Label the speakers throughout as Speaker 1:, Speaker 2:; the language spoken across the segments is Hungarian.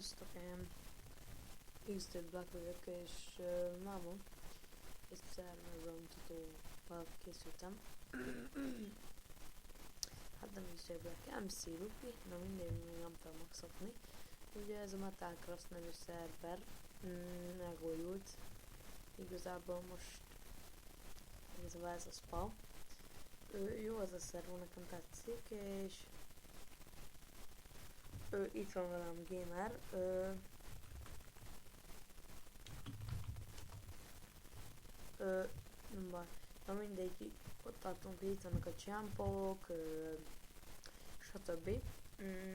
Speaker 1: Sziasztok, én X-Dead Black vagyok, és mámon egy szervezőmutatóval készültem. Hát nem X-Dead Black, MC Rupi, na mindegy, még nem tudom megszokni. Ugye ez a Metalcraft nevű szerver megújult. Igazából most ez a spa. Jó az a szerver, nekem tetszik, és itt van velem Gamer. Nem baj. Na mindegy, ott tartunk, hogy itt vannak a csámpok, stb.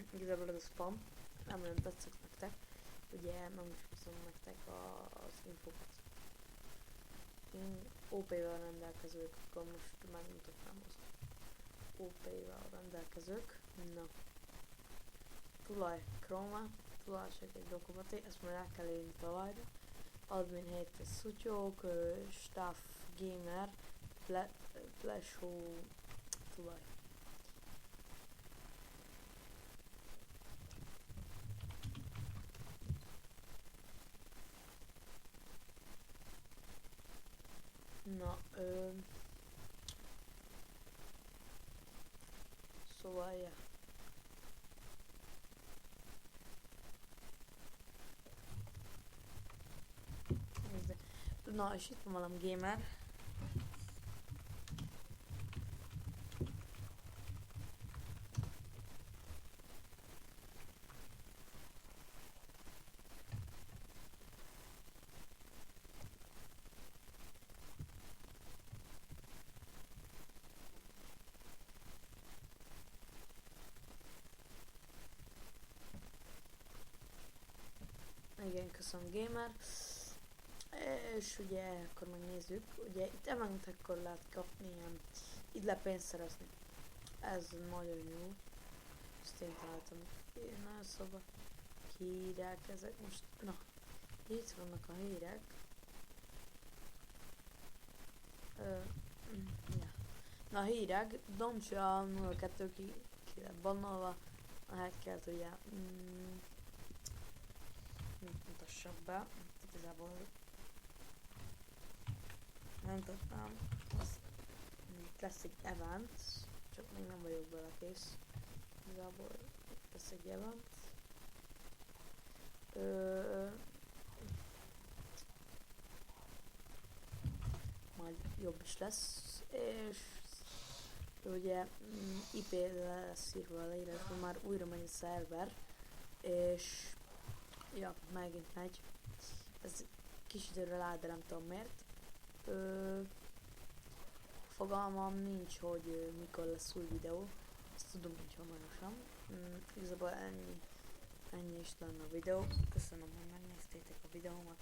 Speaker 1: Igazából ez a spam, nem nagyon tetszik nektek. Ugye nem is hozom nektek az infokat. Én OP-vel rendelkezők, akkor most megmutatnám azt. OP-vel rendelkezők. Na. Tulaj Chroma, tulajság egy dokumenté, ezt majd el kell érni talajra. Admin helyette szutyók, staff, gamer, flashó, tulaj. Na, szóval, ja. Na, és itt van valami Gamer. Igen, köszönöm Gamer. És ugye akkor megnézzük, ugye itt eventekor lehet kapni ilyen, itt le pénzt szerezni. Ez nagyon jó. Ezt én találtam. Na, szóval hírek ezek most, na, itt vannak a hírek. Ja. Na, hírek, Domcsa 02 ki lett bannolva, a hackert ugye mutassak be, igazából nem tudtam, itt lesz egy event, csak még nem vagyok bele kész, igazából itt lesz egy event. Majd jobb is lesz, és ugye IP-re lesz írva a leírásban, már újra megy a szerver, és ja, megint megy. Ez kis időre áll, de nem tudom miért. Fogalmam nincs, hogy mikor lesz új videó. Ezt tudom, hogy hamarosan. Igazából ennyi is lenne a videó. Köszönöm, hogy megnéztétek a videómat.